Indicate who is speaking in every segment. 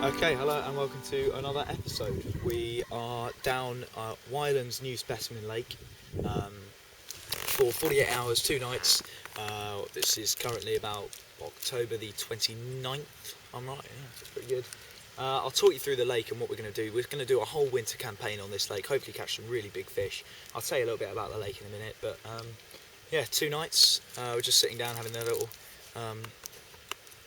Speaker 1: Okay, hello and welcome to another episode. We are down at Wylands New Specimen Lake for 48 hours, 2 nights. This is currently about October the 29th, I'm right, yeah, that's pretty good. I'll talk you through the lake and what we're going to do. We're going to do a whole winter campaign on this lake, hopefully catch some really big fish. I'll tell you a little bit about the lake in a minute, but yeah, 2 nights. We're just sitting down having a little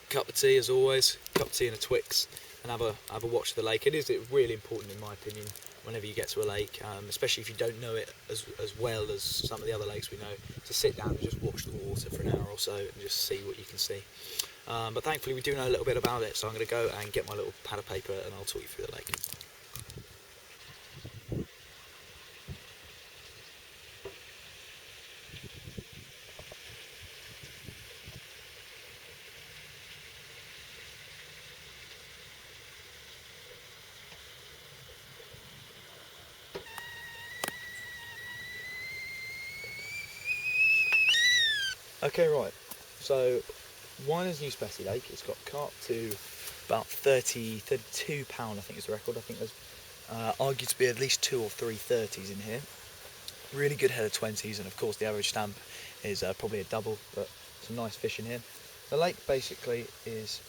Speaker 1: cup of tea as always, cup of tea and a Twix, and have a watch of the lake. It is really important in my opinion whenever you get to a lake, especially if you don't know it as well as some of the other lakes we know, to sit down and just watch the water for an hour or so and just see what you can see. But thankfully we do know a little bit about it, so I'm going to go and get my little pad of paper and I'll talk you through the lake. Okay, right, so Wylands New Speci Lake, it's got carp to about 32 pound, I think is the record. I think there's argued to be at least 2 or 3 30s in here. Really good head of 20s, and of course the average stamp is probably a double, but some nice fish in here. The lake basically is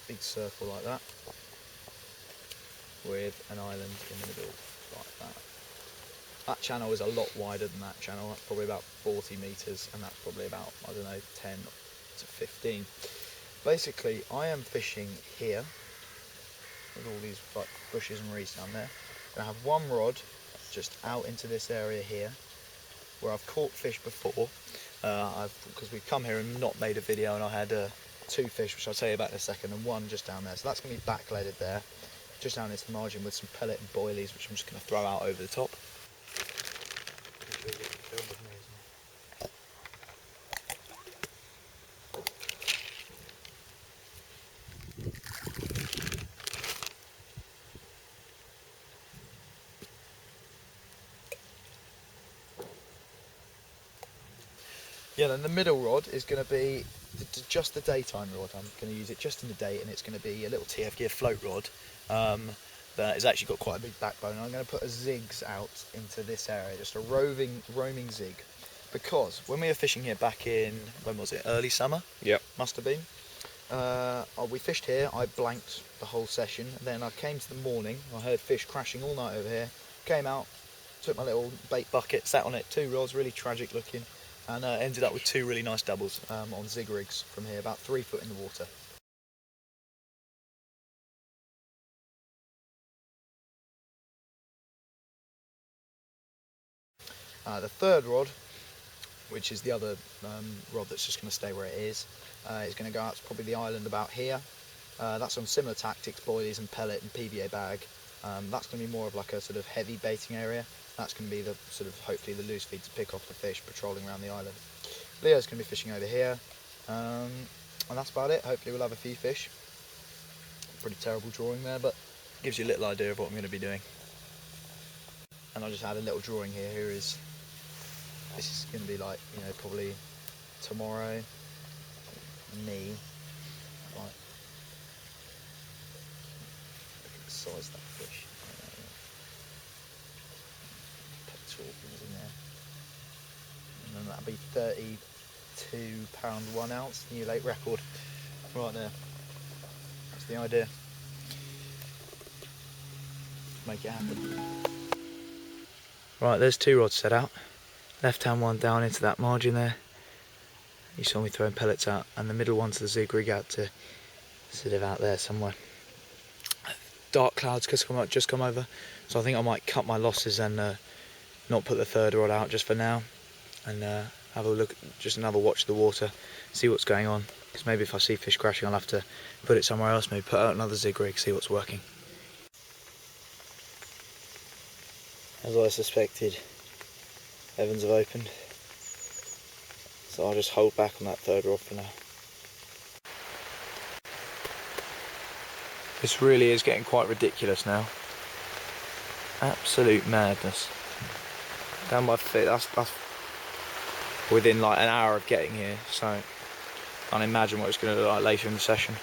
Speaker 1: a big circle like that, with an island in the middle like that. That channel is a lot wider than that channel. That's probably about 40 metres, and that's probably about, I don't know, 10 to 15. Basically, I am fishing here with all these like bushes and reeds down there. I have one rod just out into this area here, where I've caught fish before. Because we've come here and not made a video, and I had 2 fish, which I'll tell you about in a second, and one just down there. So that's going to be backloaded there, just down into the margin with some pellet and boilies, which I'm just going to throw out over the top. Yeah, then the middle rod is going to be just the daytime rod. I'm going to use it just in the day, and it's going to be a little TF gear float rod that has actually got quite a big backbone. I'm going to put a zigs out into this area, just a roaming zig, because when we were fishing here back in, when was it, early summer?
Speaker 2: Yep.
Speaker 1: Must have been. We fished here, I blanked the whole session, and then I came to the morning, I heard fish crashing all night over here, came out, took my little bait bucket, sat on it, 2 rods, really tragic looking, and ended up with 2 really nice doubles on zig rigs from here, about 3 foot in the water. The third rod, which is the other rod that's just going to stay where it is going to go out to probably the island about here. That's on similar tactics, boilies and pellet and PVA bag. That's going to be more of like a sort of heavy baiting area. That's going to be the sort of, hopefully, the loose feed to pick off the fish patrolling around the island. Leo's going to be fishing over here, and that's about it. Hopefully we'll have a few fish. Pretty terrible drawing there, but gives you a little idea of what I'm going to be doing. And I'll just add a little drawing here. This is going to be like, you know, probably tomorrow, me, right, look at the size of that fish. Put 2 things in there. And then that'll be 32 pound 1 ounce, new lake record, right there. That's the idea. Make it happen. Right, there's 2 rods set out. Left hand one down into that margin there. You saw me throwing pellets out, and the middle one's the zig rig out to sort of out there somewhere. Dark clouds just come over, so I think I might cut my losses and not put the third rod out just for now, and have a look, just another watch of the water, see what's going on. Because maybe if I see fish crashing, I'll have to put it somewhere else. Maybe put out another zig rig, see what's working. As I suspected, heavens have opened, so I'll just hold back on that third rod for now. This really is getting quite ridiculous now. Absolute madness. Down my feet, that's within like an hour of getting here, so I can't imagine what it's going to look like later in the session.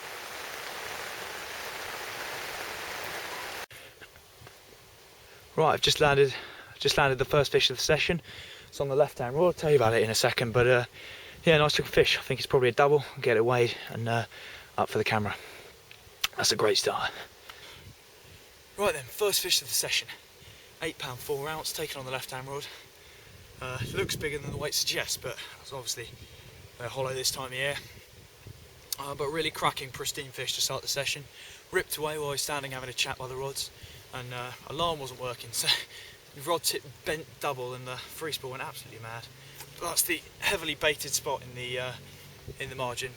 Speaker 1: Right, I've just landed the first fish of the session. It's on the left-hand rod. I'll tell you about it in a second, but yeah, nice looking fish. I think it's probably a double. I'll get it weighed and up for the camera. That's a great start. Right then, first fish of the session. 8 pound 4 ounce, taken on the left-hand rod. It looks bigger than the weight suggests, but it's obviously hollow this time of year. But really cracking, pristine fish to start the session. Ripped away while I was standing having a chat by the rods, and alarm wasn't working, so the rod tip bent double and the free spool went absolutely mad. But that's the heavily baited spot in the margin,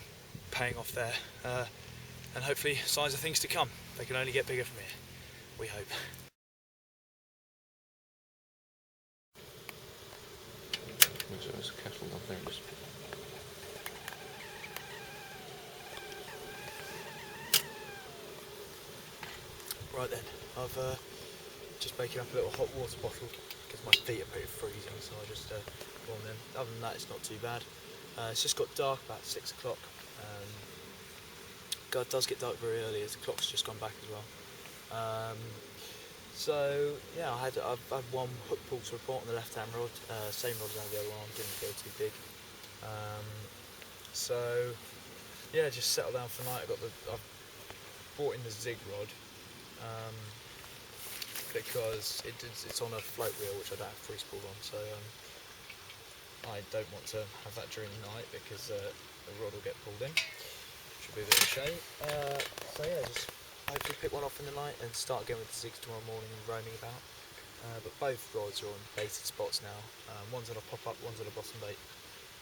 Speaker 1: paying off there, and hopefully signs of things to come. They can only get bigger from here, we hope.
Speaker 2: There's a kettle on there.
Speaker 1: Right then, I've just making up a little hot water bottle because my feet are pretty freezing, so I just warm them. Other than that, it's not too bad. It's just got dark about 6 o'clock. It does get dark very early as the clock's just gone back as well. So yeah, I've had one hook pull to report on the left-hand rod, same rod as the other one, didn't go too big. So yeah, just settled down for the night. I've brought in the zig rod because it's on a float reel which I don't have free spool on, so I don't want to have that during the night because the rod will get pulled in, which will be a bit of a shame. So yeah, just hopefully pick one off in the night and start again with the zigs tomorrow morning and roaming about. But both rods are on baited spots now. One's on a pop-up, one's on a bottom bait,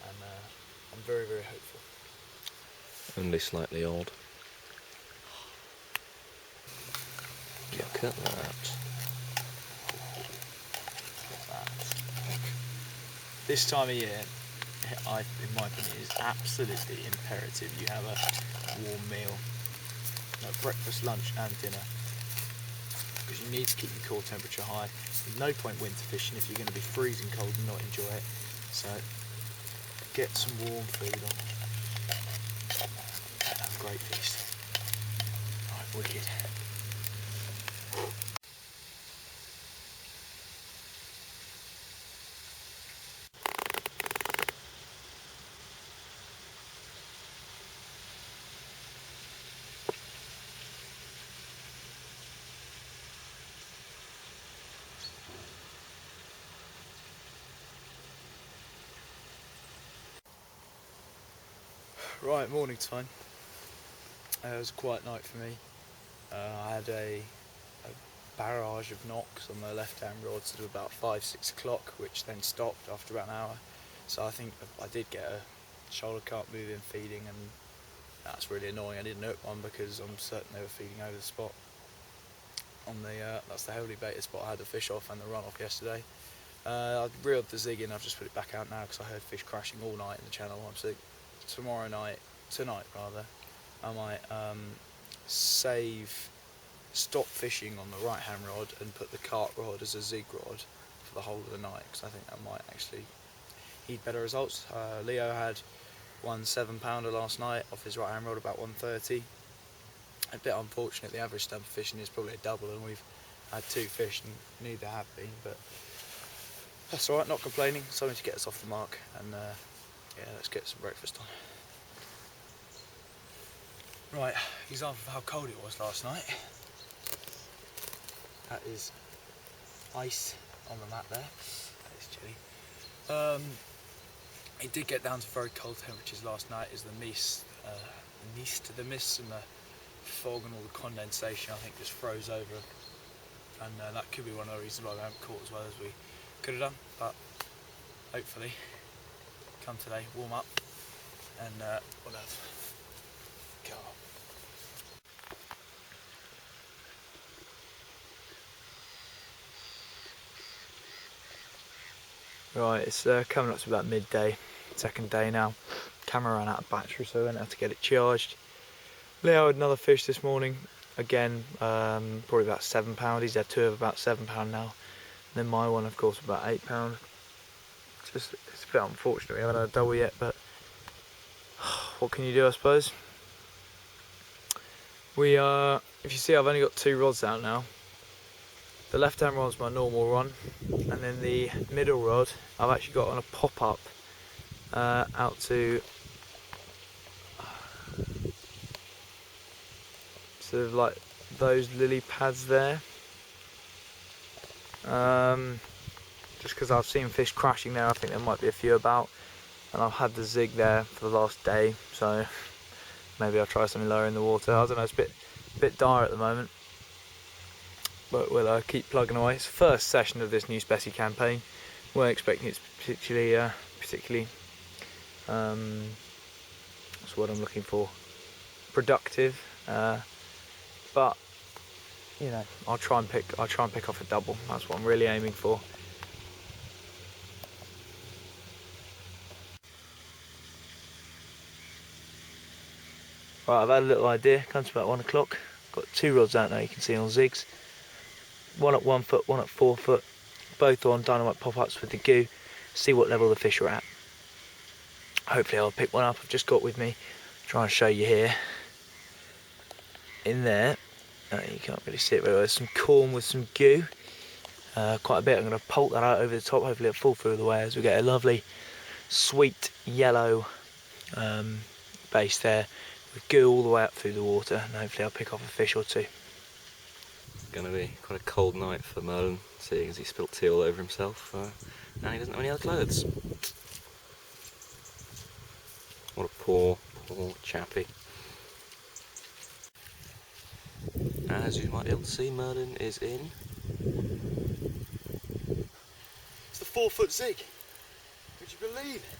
Speaker 1: and I'm very, very hopeful.
Speaker 2: Only slightly odd. Look at that.
Speaker 1: This time of year, in my opinion, is absolutely imperative you have a warm meal, like breakfast, lunch and dinner, because you need to keep your core temperature high. There's no point winter fishing if you're going to be freezing cold and not enjoy it, so get some warm food on and have a great feast. Right, wicked. Right, morning time. It was a quiet night for me. I had a barrage of knocks on the left-hand rod sort of about 5-6 o'clock, which then stopped after about an hour. So I think I did get a shoulder carp moving, feeding, and that's really annoying. I didn't hook one because I'm certain they were feeding over the spot. On the that's the heavily baited spot I had the fish off and the run off yesterday. I reeled the zig in. I've just put it back out now because I heard fish crashing all night in the channel. I'm thinking tonight rather, I might stop fishing on the right hand rod and put the carp rod as a zig rod for the whole of the night, because I think that might actually heed better results. Leo had one 7-pounder last night off his right hand rod about 1:30. A bit unfortunate, the average stump fishing is probably a double and we've had 2 fish and neither have been, but that's alright, not complaining, something to get us off the mark, and yeah, let's get some breakfast on. Right, example of how cold it was last night. That is ice on the mat there. That is chilly. It did get down to very cold temperatures last night as the mist and the fog and all the condensation I think just froze over, and that could be one of the reasons why we haven't caught as well as we could have done, but hopefully come today, warm up, and we'll have carp. Right, it's coming up to about midday, second day now. Camera ran out of battery, so I went out to get it charged. Leo had another fish this morning, again, probably about 7 pound. He's had 2 of about 7 pound now. And then my one, of course, about 8 pound. It's a bit unfortunate we haven't had a double yet, but what can you do, I suppose? If you see, I've only got 2 rods out now. The left-hand rod's my normal rod, and then the middle rod I've actually got on a pop-up out to sort of like those lily pads there. Just because I've seen fish crashing there, I think there might be a few about, and I've had the zig there for the last day, so maybe I'll try something lower in the water. I don't know, it's a bit dire at the moment, but we'll keep plugging away. It's the first session of this new Speci campaign. Weren't expecting it particularly what's what I'm looking for, productive, but you know, I'll try and pick off a double. That's what I'm really aiming for. Right, I've had a little idea. Comes about 1 o'clock. Got 2 rods out now, you can see on zigs. One at 1 foot, one at 4 foot. Both on dynamite pop-ups with the goo. See what level the fish are at. Hopefully I'll pick one up. I've just got with me. Try and show you here. In there, you can't really see it very well. There's some corn with some goo. Quite a bit. I'm going to pulp that out over the top. Hopefully it'll fall through the way as we get a lovely sweet yellow base there. With goo all the way up through the water, and hopefully I'll pick off a fish or two.
Speaker 2: It's going to be quite a cold night for Merlin, seeing as he spilt tea all over himself, and he doesn't have any other clothes. What a poor chappie. As you might be able to see, Merlin is in.
Speaker 1: It's the 4 foot zig. Would you believe it?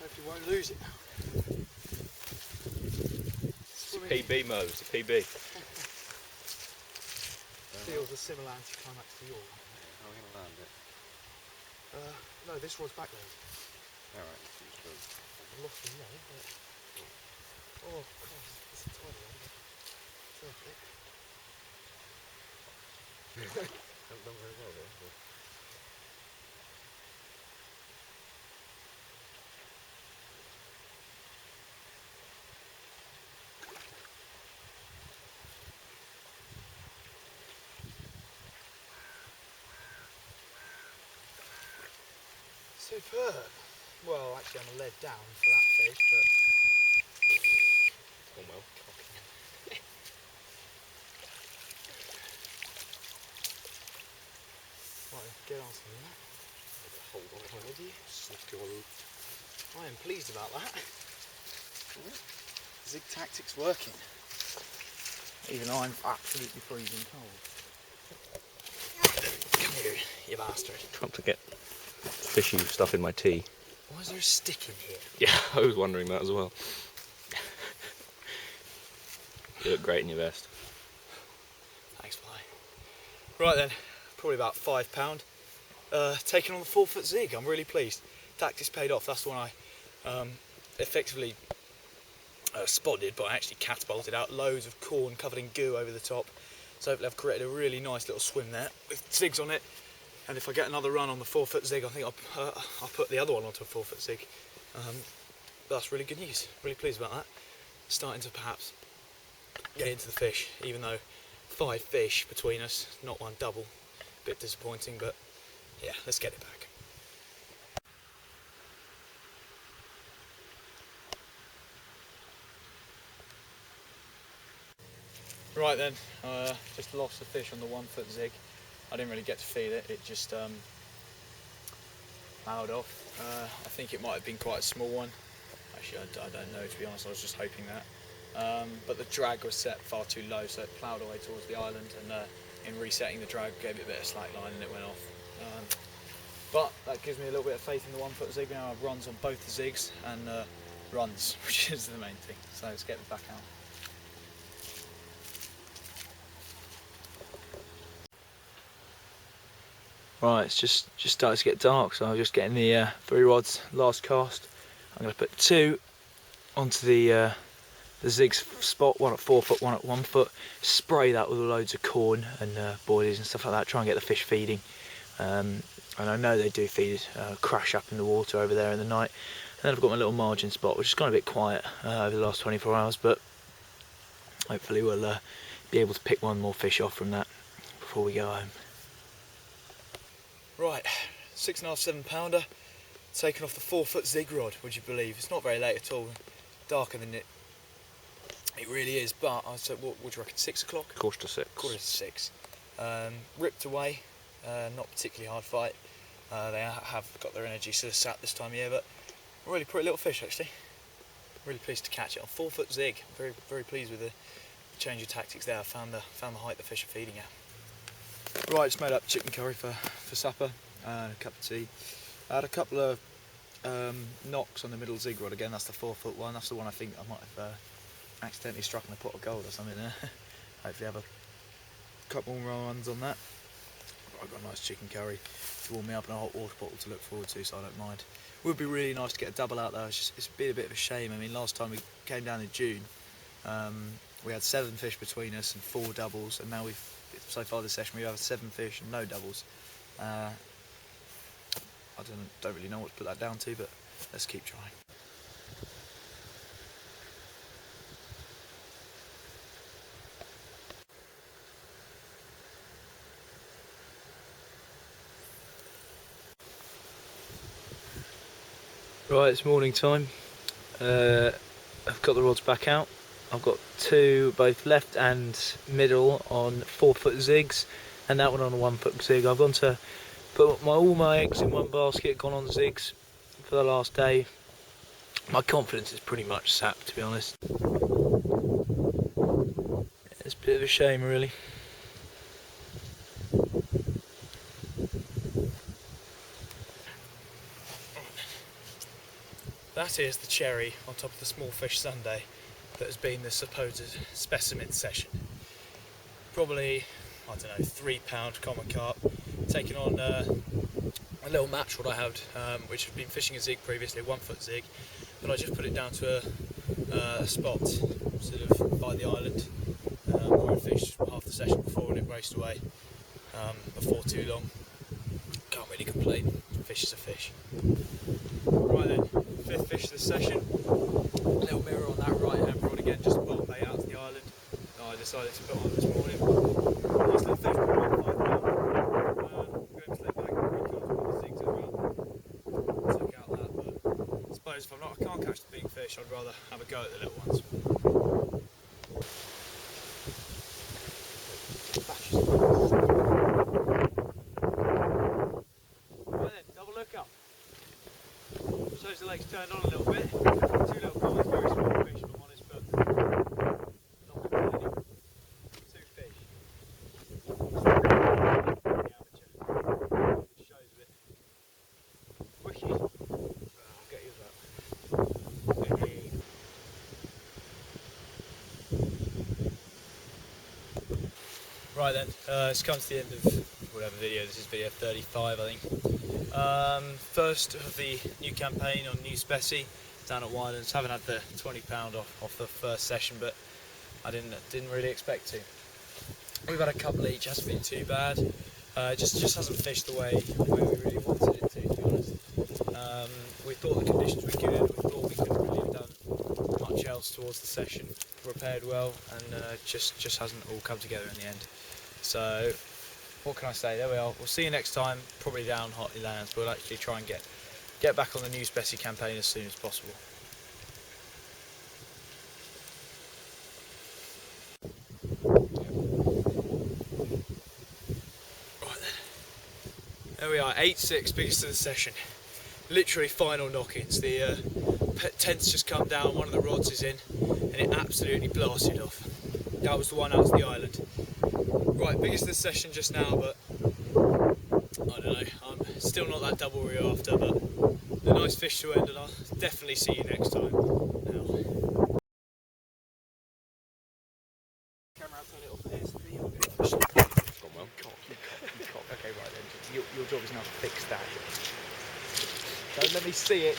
Speaker 1: Hope you won't lose it now.
Speaker 2: It's a PB, Merlin, it's a PB.
Speaker 1: Feels a similarity climax to yours.
Speaker 2: How are we going to land it?
Speaker 1: No, this rod's back there.
Speaker 2: Alright,
Speaker 1: I lost him there, but... Oh, Christ, it's a tiny one. Perfect.
Speaker 2: haven't done very well there.
Speaker 1: Superb. Well, actually, I'm a lead down for that fish, but...
Speaker 2: Oh well.
Speaker 1: Right, get on some of that.
Speaker 2: Hold on,
Speaker 1: Would you?
Speaker 2: Sneaky one.
Speaker 1: I am pleased about that. Zig tactics working. Even though I'm absolutely freezing cold. Come here, you bastard.
Speaker 2: Trying to get fishy stuff in my tea.
Speaker 1: Why is there a stick in here?
Speaker 2: Yeah, I was wondering that as well. You look great in your vest.
Speaker 1: Thanks, Fly. Right then, probably about £5. Taking on the 4 foot zig, I'm really pleased. Tactics paid off. That's the one I effectively spotted, but I actually catapulted out loads of corn covered in goo over the top. So hopefully I've created a really nice little swim there with zigs on it. And if I get another run on the 4 foot zig, I think I'll put the other one onto a 4 foot zig. That's really good news. Really pleased about that. Starting to perhaps get into the fish, even though 5 fish between us, not one double. Bit disappointing, but yeah, let's get it back. Right then, just lost the fish on the 1 foot zig. I didn't really get to feed it, it just fouled off. I think it might have been quite a small one. Actually, I don't know, to be honest, I was just hoping that. But the drag was set far too low, so it ploughed away towards the island, and in resetting the drag, gave it a bit of slack line and it went off. But that gives me a little bit of faith in the 1 foot zig. Now I've runs on both the zigs and runs, which is the main thing. So let's get it back out. Right, it's just started to get dark, so I'm just getting the 3 rods last cast. I'm going to put 2 onto the zigs spot, one at 4 foot, one at 1 foot. Spray that with loads of corn and boilies and stuff like that. Try and get the fish feeding. And I know they do feed, crash up in the water over there in the night. And then I've got my little margin spot, which has gone a bit quiet over the last 24 hours, but hopefully we'll be able to pick one more fish off from that before we go home. Right, 6.5, 7 pounder, taken off the 4-foot zig rod, would you believe? It's not very late at all, darker than it really is, but I'd say, what would you reckon, 6 o'clock?
Speaker 2: Quarter to 6.
Speaker 1: Quarter to 6. Ripped away, not particularly hard fight. They have got their energy sort of sat this time of year, but a really pretty little fish actually. Really pleased to catch it on 4-foot zig. Very, very pleased with the change of tactics there. I found the height the fish are feeding at. Right, just made up chicken curry for supper and a cup of tea. I had a couple of knocks on the middle zig rod again. That's the 4-foot one. That's the one I think I might have accidentally struck in a pot of gold or something there. Hopefully have a couple more runs on that. I've got a nice chicken curry to warm me up and a hot water bottle to look forward to, so I don't mind. It would be really nice to get a double out though. It's been a bit of a shame. I mean, last time we came down in June, we had 7 fish between us and 4 doubles, and now so far this session we have 7 fish and no doubles. I don't really know what to put that down to, but let's keep trying. Right, it's morning time. I've got the rods back out. I've got 2, both left and middle, on 4-foot zigs, and that one on a 1-foot zig. I've gone to put all my eggs in one basket, gone on zigs for the last day. My confidence is pretty much sapped, to be honest. It's a bit of a shame, really. That is the cherry on top of the small fish sundae that has been the supposed specimen session. Probably, I don't know, 3 pound common carp, taking on a little match what I had, which had been fishing a zig previously, a 1-foot zig, but I just put it down to a spot sort of by the island where I fished half the session before and it raced away before too long. Can't really complain, fish is a fish. Right then, 5th fish of the session, little mirror on that right hand rod again, just bottom bait out to the island that I decided to put on this morning. Nice little fish, about 5 pound. I'm going to let back and recast with the zigs as well. Took out that, but I suppose if I can't catch the big fish, I'd rather have a go at the little ones. Right then, double look up. Shows the lake's turned on a little bit. 2 little ponds, very small fish if I'm honest, but not complaining. 2 fish. It shows a bit. Wicked. I'll get you that. Wicked. Right then, it's come to the end of whatever video. This is video 35, I think. First of the new campaign on new Speci down at Wylands. Haven't had the £20 off the first session, but I didn't really expect to. We've had a couple each, hasn't been too bad. Just hasn't fished the way we really wanted it to be honest. We thought the conditions were good. We thought we couldn't really have done much else towards the session. Prepared well, and just hasn't all come together in the end. So what can I say? There we are. We'll see you next time, probably down Wylands. We'll actually try and get back on the new Speci campaign as soon as possible. Right then. There we are, 8-6, biggest of the session. Literally final knock-ins. The tent's just come down, one of the rods is in, and it absolutely blasted off. That was the one out to the island. Right, biggest of the session just now, but I don't know, I'm still not that double we were after, but a nice fish to end, and I'll definitely see you next time. Now. Camera out, turn it off, there's the
Speaker 2: Gone well.
Speaker 1: cock. Okay, right then, your job is now to fix that. Don't let me see it.